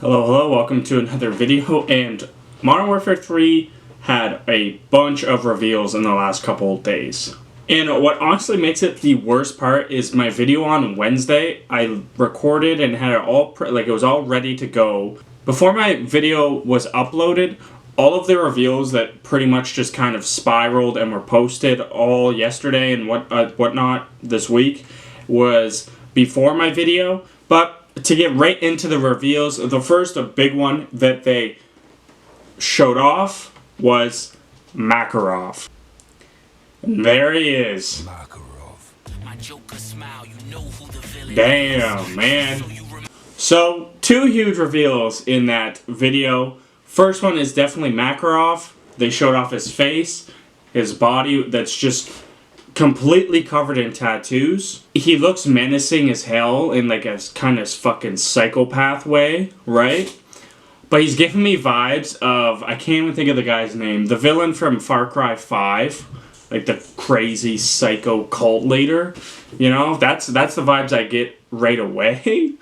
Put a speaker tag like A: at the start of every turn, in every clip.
A: Hello, welcome to another video, and Modern Warfare 3 had a bunch of reveals in the last couple of days. And what honestly makes it the worst part is my video on Wednesday, I recorded and had it all, it was all ready to go. Before my video was uploaded, all of the reveals that pretty much just kind of spiraled and were posted all yesterday and whatnot this week was before my video. But to get right into the reveals, the first big one that they showed off was Makarov. And there he is. Makarov. Damn, man. So, two huge reveals in that video. First one is definitely Makarov. They showed off his face, his body that's just completely covered in tattoos. He looks menacing as hell in like a kind of fucking psychopath way, right? But he's giving me vibes of, I can't even think of the guy's name, the villain from Far Cry 5, like the crazy psycho cult leader. You know, that's the vibes I get right away.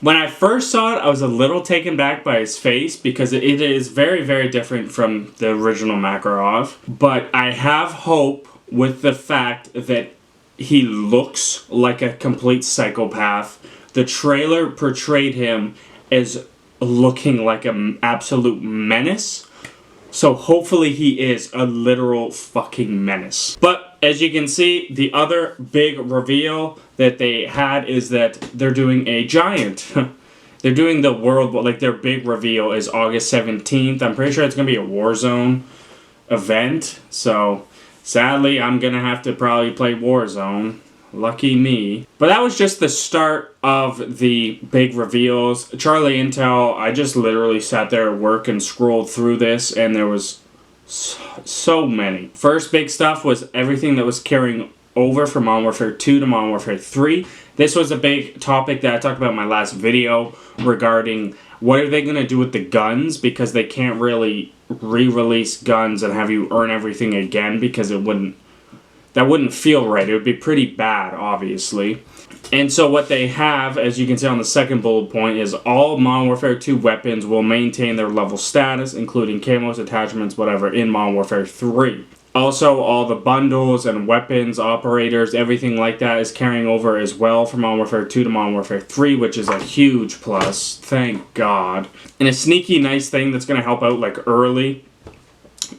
A: When I first saw it, I was a little taken back by his face because it is very, very different from the original Makarov. But I have hope with the fact that he looks like a complete psychopath. The trailer portrayed him as looking like an absolute menace. So hopefully he is a literal fucking menace. But as you can see, the other big reveal that they had is that they're doing a giant. They're doing the world, like their big reveal is August 17th. I'm pretty sure it's going to be a Warzone event. So sadly, I'm going to have to probably play Warzone. Lucky me. But that was just the start of the big reveals. Charlie Intel, I just literally sat there at work and scrolled through this, and there was so many. First big stuff was everything that was carrying over from Modern Warfare 2 to Modern Warfare 3. This was a big topic that I talked about in my last video regarding what are they going to do with the guns, because they can't really re-release guns and have you earn everything again, because that wouldn't feel right. It would be pretty bad, obviously. And so what they have, as you can see on the second bullet point, is all Modern Warfare 2 weapons will maintain their level status, including camos, attachments, whatever, in Modern Warfare 3. Also, all the bundles and weapons, operators, everything like that is carrying over as well from Modern Warfare 2 to Modern Warfare 3, which is a huge plus. Thank God. And a sneaky nice thing that's going to help out like early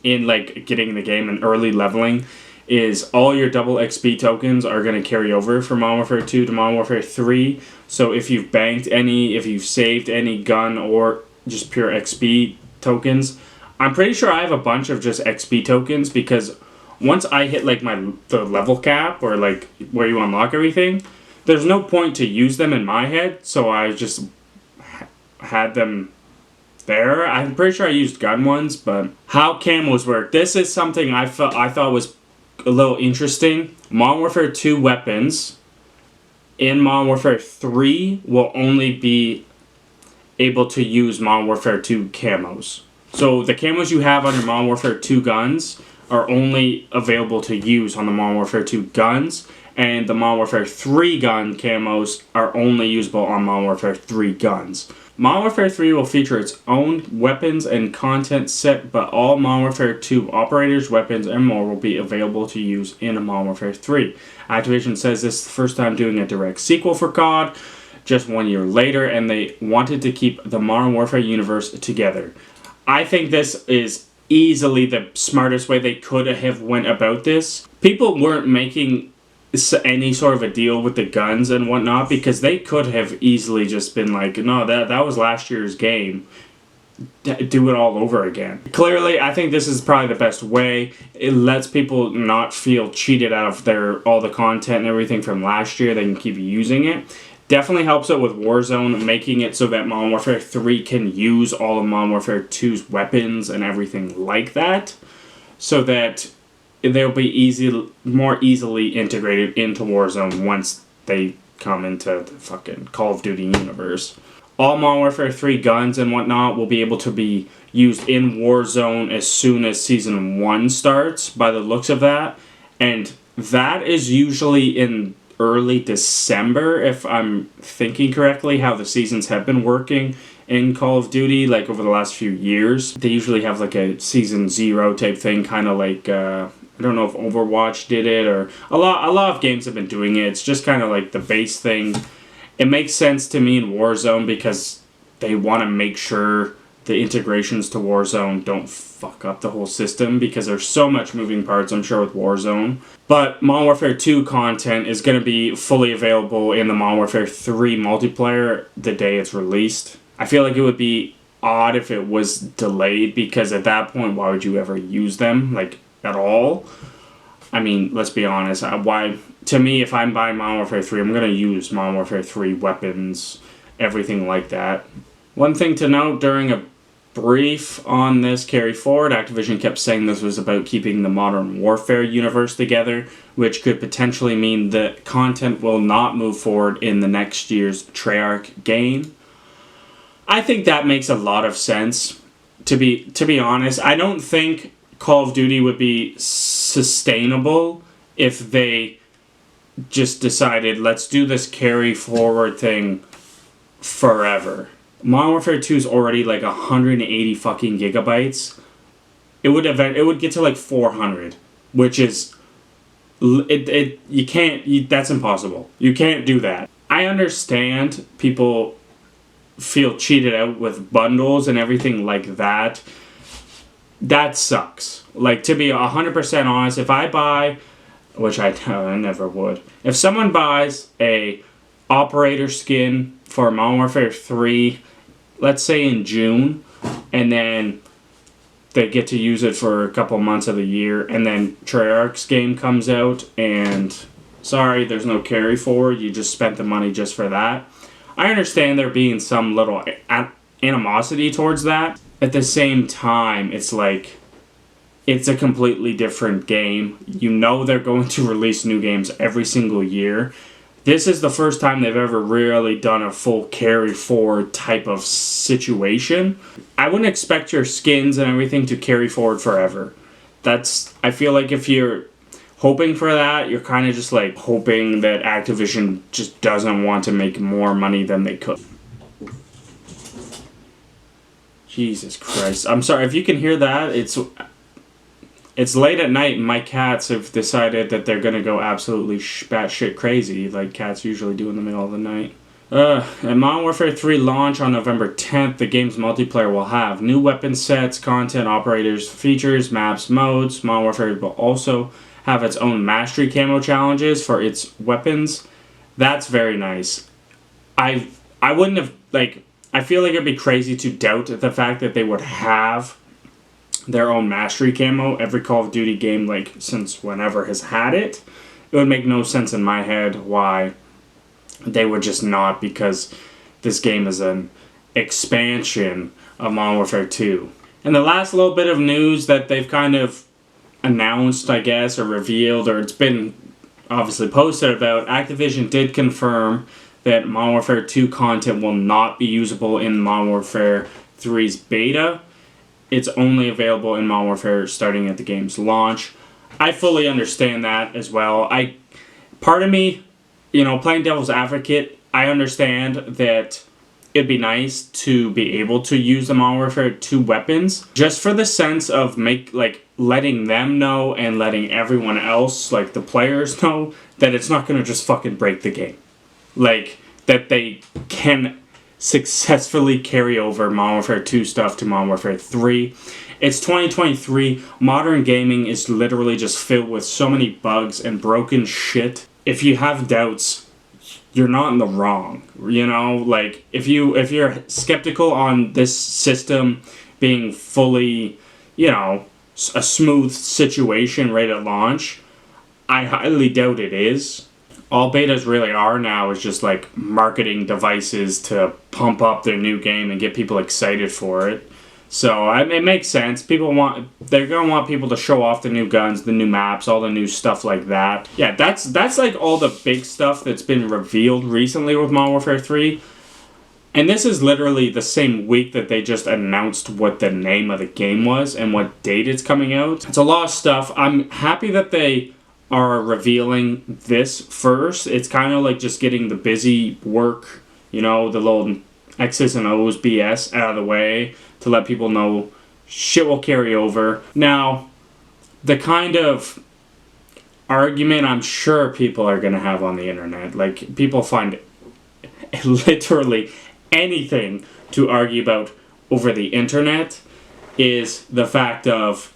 A: in like getting the game and early leveling is all your double XP tokens are going to carry over from Modern Warfare 2 to Modern Warfare 3. So if you've banked any, if you've saved any gun or just pure XP tokens, I'm pretty sure I have a bunch of just XP tokens, because once I hit like the level cap, or like where you unlock everything, there's no point to use them in my head, so I just had them there. I'm pretty sure I used gun ones, but how camos work. This is something I thought was a little interesting. Modern Warfare 2 weapons in Modern Warfare 3 will only be able to use Modern Warfare 2 camos. So the camos you have on your Modern Warfare 2 guns are only available to use on the Modern Warfare 2 guns, and the Modern Warfare 3 gun camos are only usable on Modern Warfare 3 guns. Modern Warfare 3 will feature its own weapons and content set, but all Modern Warfare 2 operators, weapons, and more will be available to use in Modern Warfare 3. Activision says this is the first time doing a direct sequel for COD, just 1 year later, and they wanted to keep the Modern Warfare universe together. I think this is easily the smartest way they could have went about this. People weren't making any sort of a deal with the guns and whatnot, because they could have easily just been like, no, that was last year's game. Do it all over again. Clearly, I think this is probably the best way. It lets people not feel cheated out of all the content and everything from last year. They can keep using it. Definitely helps out with Warzone, making it so that Modern Warfare 3 can use all of Modern Warfare 2's weapons and everything like that, so that they'll be more easily integrated into Warzone once they come into the fucking Call of Duty universe. All Modern Warfare 3 guns and whatnot will be able to be used in Warzone as soon as Season 1 starts, by the looks of that. And that is usually in early December, if I'm thinking correctly, how the seasons have been working in Call of Duty, like over the last few years. They usually have like a season 0 type thing, kind of like I don't know if Overwatch did it, or a lot of games have been doing it. It's just kind of like the base thing. It makes sense to me in Warzone because they want to make sure the integrations to Warzone don't fuck up the whole system, because there's so much moving parts, I'm sure, with Warzone. But Modern Warfare 2 content is going to be fully available in the Modern Warfare 3 multiplayer the day it's released. I feel like it would be odd if it was delayed, because at that point, why would you ever use them, like, at all? I mean, let's be honest. To me, if I'm buying Modern Warfare 3, I'm going to use Modern Warfare 3 weapons, everything like that. One thing to note, during a brief on this carry forward, Activision kept saying this was about keeping the Modern Warfare universe together, which could potentially mean that content will not move forward in the next year's Treyarch game. I think that makes a lot of sense. To be honest, I don't think Call of Duty would be sustainable if they just decided, let's do this carry forward thing forever. Modern Warfare 2 is already like 180 fucking gigabytes. It would get to like 400, which is you can't. That's impossible. You can't do that. I understand people feel cheated out with bundles and everything like that. That sucks. Like, to be 100% honest, if I buy, which I never would, if someone buys a operator skin for Modern Warfare 3, let's say in June, and then they get to use it for a couple months of the year, and then Treyarch's game comes out, and sorry, there's no carry forward, you just spent the money just for that. I understand there being some little animosity towards that. At the same time, it's like, it's a completely different game. You know they're going to release new games every single year. This is the first time they've ever really done a full carry forward type of situation. I wouldn't expect your skins and everything to carry forward forever. I feel like if you're hoping for that, you're kind of just like hoping that Activision just doesn't want to make more money than they could. Jesus Christ. I'm sorry, if you can hear that, it's late at night and my cats have decided that they're gonna go absolutely batshit crazy, like cats usually do in the middle of the night. At Modern Warfare 3 launch on November 10th, the game's multiplayer will have new weapon sets, content, operators, features, maps, modes. Modern Warfare will also have its own mastery camo challenges for its weapons. That's very nice. I wouldn't have, like, I feel like it'd be crazy to doubt the fact that they would have their own mastery camo. Every Call of Duty game, like, since whenever has had it. It would make no sense in my head why they would just not, because this game is an expansion of Modern Warfare 2. And the last little bit of news that they've kind of announced, I guess, or revealed, or it's been obviously posted about, Activision did confirm that Modern Warfare 2 content will not be usable in Modern Warfare 3's beta. It's only available in Modern Warfare starting at the game's launch. I fully understand that as well. Part of me, playing devil's advocate, I understand that it'd be nice to be able to use the Modern Warfare 2 weapons, just for the sense of letting them know and letting everyone else, like the players, know that it's not going to just fucking break the game. Like, that they can successfully carry over Modern Warfare 2 stuff to Modern Warfare 3. It's 2023. Modern gaming is literally just filled with so many bugs and broken shit. If you have doubts, you're not in the wrong. Like, if you're skeptical on this system being fully, a smooth situation right at launch, I highly doubt it is. All betas really are now is just like marketing devices to pump up their new game and get people excited for it. So it makes sense. They're gonna want people to show off the new guns, the new maps, all the new stuff like that. Yeah, that's like all the big stuff that's been revealed recently with Modern Warfare 3. And this is literally the same week that they just announced what the name of the game was and what date it's coming out. It's a lot of stuff. I'm happy that they are revealing this first. It's kind of like just getting the busy work, the little X's and O's BS out of the way to let people know shit will carry over. Now, the kind of argument I'm sure people are going to have on the internet, like people find literally anything to argue about over the internet, is the fact of,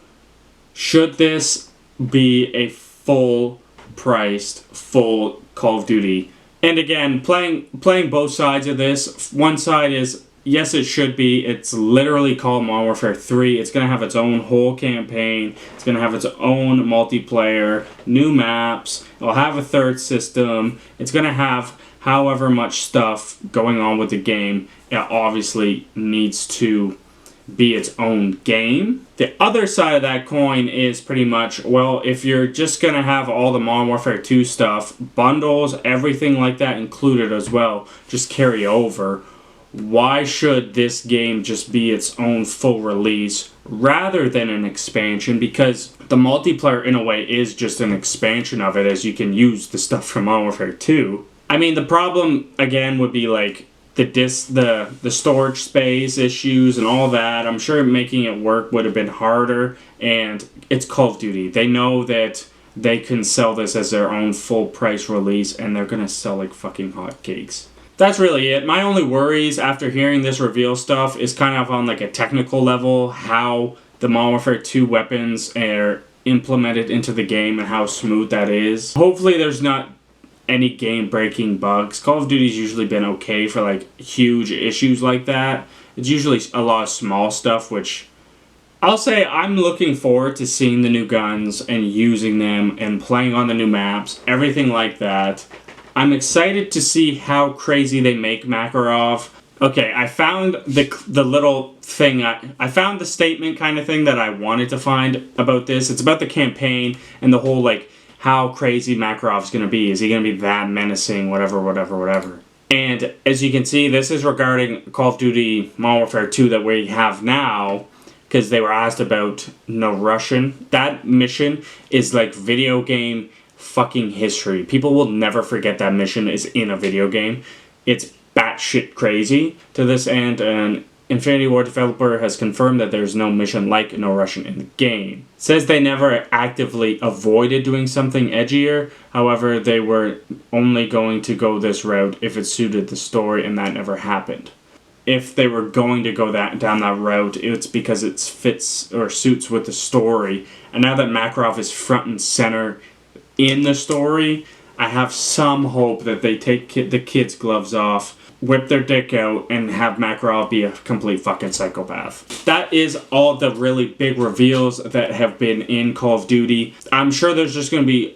A: should this be a full-priced, full Call of Duty? And again, playing both sides of this, one side is, yes, it should be. It's literally called Modern Warfare 3. It's going to have its own whole campaign. It's going to have its own multiplayer, new maps. It'll have a third system. It's going to have however much stuff going on with the game. It obviously needs to be its own game. The other side of that coin is pretty much, well, if you're just going to have all the Modern Warfare 2 stuff, bundles, everything like that included as well, just carry over, why should this game just be its own full release rather than an expansion? Because the multiplayer, in a way, is just an expansion of it, as you can use the stuff from Modern Warfare 2. I mean, the problem, again, would be like the storage space issues and all that. I'm sure making it work would have been harder, and it's Call of Duty. They know that they can sell this as their own full price release, and they're gonna sell like fucking hotcakes. That's really it. My only worries after hearing this reveal stuff is kind of on like a technical level, how the Modern Warfare 2 weapons are implemented into the game and how smooth that is. Hopefully there's not any game-breaking bugs. Call of Duty's usually been okay for like huge issues like that. It's usually a lot of small stuff, which I'll say I'm looking forward to seeing the new guns and using them and playing on the new maps, everything like that. I'm excited to see how crazy they make Makarov. Okay, I found the little thing, I found the statement kind of thing that I wanted to find about this. It's about the campaign and the whole, like, how crazy Makarov's going to be. Is he going to be that menacing, whatever. And as you can see, this is regarding Call of Duty Modern Warfare 2 that we have now, because they were asked about No Russian. That mission is like video game fucking history. People will never forget that mission is in a video game. It's batshit crazy to this end, and Infinity Ward developer has confirmed that there's no mission like No Russian in the game. It says they never actively avoided doing something edgier, however they were only going to go this route if it suited the story, and that never happened. If they were going to go down that route, it's because it fits or suits with the story, and now that Makarov is front and center in the story, I have some hope that they take the kids' gloves off, whip their dick out, and have Makarov be a complete fucking psychopath. That is all the really big reveals that have been in Call of Duty. I'm sure there's just going to be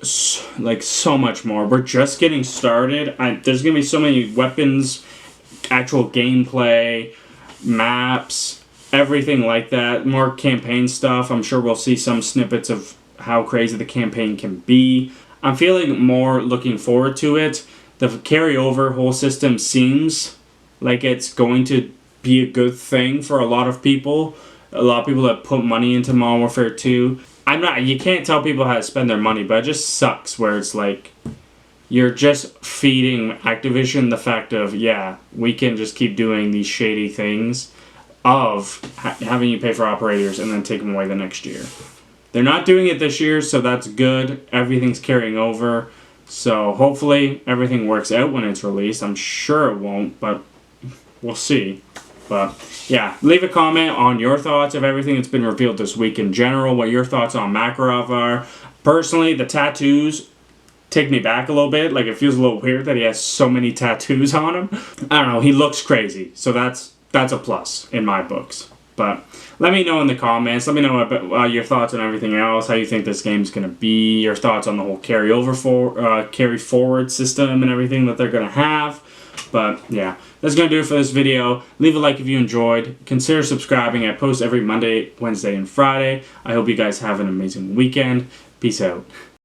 A: like so much more. We're just getting started. There's going to be so many weapons, actual gameplay, maps, everything like that. More campaign stuff. I'm sure we'll see some snippets of how crazy the campaign can be. I'm feeling more looking forward to it. The carryover whole system seems like it's going to be a good thing for a lot of people. A lot of people that put money into Modern Warfare 2. You can't tell people how to spend their money, but it just sucks where it's like you're just feeding Activision the fact of, yeah, we can just keep doing these shady things of having you pay for operators and then take them away the next year. They're not doing it this year, so that's good. Everything's carrying over. So hopefully everything works out when it's released. I'm sure it won't, but we'll see. But yeah, leave a comment on your thoughts of everything that's been revealed this week in general, what your thoughts on Makarov are. Personally, the tattoos take me back a little bit. Like, it feels a little weird that he has so many tattoos on him. I don't know, he looks crazy. So that's a plus in my books. But let me know in the comments. Let me know about your thoughts on everything else, how you think this game's going to be, your thoughts on the whole carry forward system and everything that they're going to have. But yeah, that's going to do it for this video. Leave a like if you enjoyed. Consider subscribing. I post every Monday, Wednesday, and Friday. I hope you guys have an amazing weekend. Peace out.